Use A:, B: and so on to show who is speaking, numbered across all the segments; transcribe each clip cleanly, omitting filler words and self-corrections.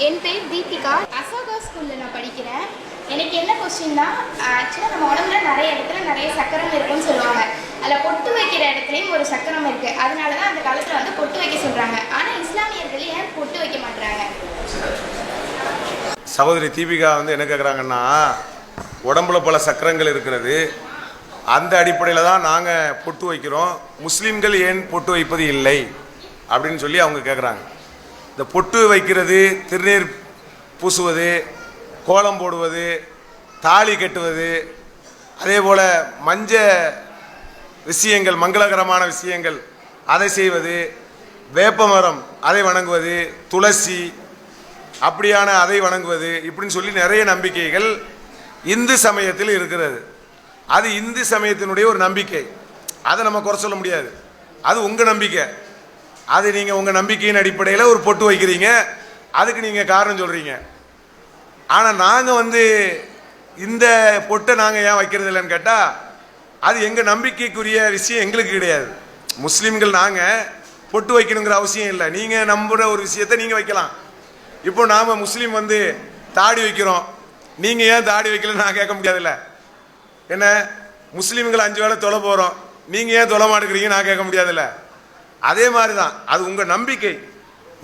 A: என் பேர் தீபிகா. அசோகா ஸ்கூலில் நான் படிக்கிறேன். எனக்கு என்ன கொஸ்டின்னா, ஆக்சுவலாக நம்ம உடம்புல நிறைய இடத்துல நிறைய சக்கரம் இருக்குன்னு சொல்லுவாங்க. அதில் பொட்டு வைக்கிற இடத்துலையும் ஒரு சக்கரம் இருக்குது. அதனால தான் அந்த காலத்தில் வந்து பொட்டு வைக்க சொல்கிறாங்க. ஆனால் இஸ்லாமியர்கள் ஏன் பொட்டு வைக்க மாட்டுறாங்க?
B: சகோதரி தீபிகா வந்து என்ன கேட்குறாங்கன்னா, உடம்புல பல சக்கரங்கள் இருக்கிறது, அந்த அடிப்படையில் தான் நாங்கள் பொட்டு வைக்கிறோம், முஸ்லீம்கள் ஏன் பொட்டு வைப்பது இல்லை அப்படின்னு சொல்லி அவங்க கேட்குறாங்க. இந்த பொட்டு வைக்கிறது, திருநீர் பூசுவது, கோலம் போடுவது, தாலி கட்டுவது, அதே போல் மஞ்ச விஷயங்கள், மங்களகரமான விஷயங்கள் அதை செய்வது, வேப்பமரம் அதை வணங்குவது, துளசி அப்படியான அதை வணங்குவது, இப்படின்னு சொல்லி நிறைய நம்பிக்கைகள் இந்து சமயத்தில் இருக்கிறது. அது இந்து சமயத்தினுடைய ஒரு நம்பிக்கை, அதை நம்ம குறை சொல்ல முடியாது. அது உங்கள் நம்பிக்கை. அது நீங்கள் உங்கள் நம்பிக்கையின் அடிப்படையில் ஒரு பொட்டு வைக்கிறீங்க, அதுக்கு நீங்கள் காரணம் சொல்கிறீங்க. ஆனால் நாங்கள் வந்து இந்த பொட்டை நாங்கள் ஏன் வைக்கிறது இல்லைன்னு கேட்டால், அது எங்கள் நம்பிக்கைக்குரிய விஷயம் எங்களுக்கு கிடையாது. முஸ்லீம்கள் நாங்கள் பொட்டு வைக்கணுங்கிற அவசியம் இல்லை. நீங்கள் நம்புகிற ஒரு விஷயத்தை நீங்கள் வைக்கலாம். இப்போ நாம் முஸ்லீம் வந்து தாடி வைக்கிறோம், நீங்கள் ஏன் தாடி வைக்கலன்னு நான் கேட்க முடியாதுல்ல. என்ன, முஸ்லீம்கள் 5 வேளை தொலை போகிறோம், நீங்கள் ஏன் தொலை மாட்டுக்கிறீங்க நான் கேட்க முடியாதுல்ல. அதே மாதிரி தான் அது உங்கள் நம்பிக்கை,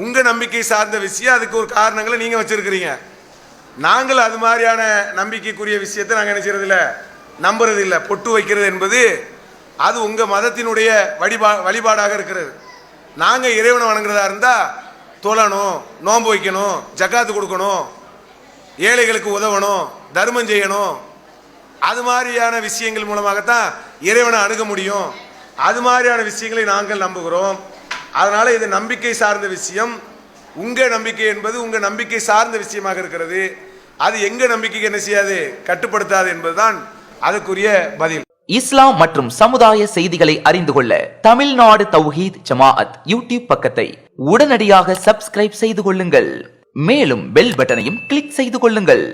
B: உங்கள் நம்பிக்கை சார்ந்த விஷயம். அதுக்கு ஒரு காரணங்களை நீங்கள் வச்சுருக்கிறீங்க. நாங்கள் அது மாதிரியான நம்பிக்கைக்குரிய விஷயத்தை நாங்கள் என்ன செய்யறதில்ல, நம்புறது இல்லை. பொட்டு வைக்கிறது என்பது அது உங்கள் மதத்தினுடைய வழிபாடாக இருக்கிறது. நாங்கள் இறைவனை வணங்குறதா இருந்தால் தொழணும், நோன்பு வைக்கணும், ஜக்காத்து கொடுக்கணும், ஏழைகளுக்கு உதவணும், தர்மம் செய்யணும். அது மாதிரியான விஷயங்கள் மூலமாகத்தான் இறைவனை அணுக முடியும். அது மாதிரியான விஷயங்களை நாங்கள் நம்புகிறோம். அதனால இது நம்பிக்கை சார்ந்த விஷயம். உங்க நம்பிக்கை என்பது உங்க நம்பிக்கை சார்ந்த விஷயமாக இருக்கிறது. அது எங்க நம்பிக்கைக்கு என்ன செய்யாது, கட்டுப்படுத்தாது என்பதுதான் அதுக்குரிய பதில்.
C: இஸ்லாம் மற்றும் சமுதாய செய்திகளை அறிந்து கொள்ள தமிழ்நாடு தௌஹீத் ஜமாஅத் யூடியூப் பக்கத்தை உடனடியாக சப்ஸ்கிரைப் செய்து கொள்ளுங்கள். மேலும் பெல் பட்டனையும் கிளிக் செய்து கொள்ளுங்கள்.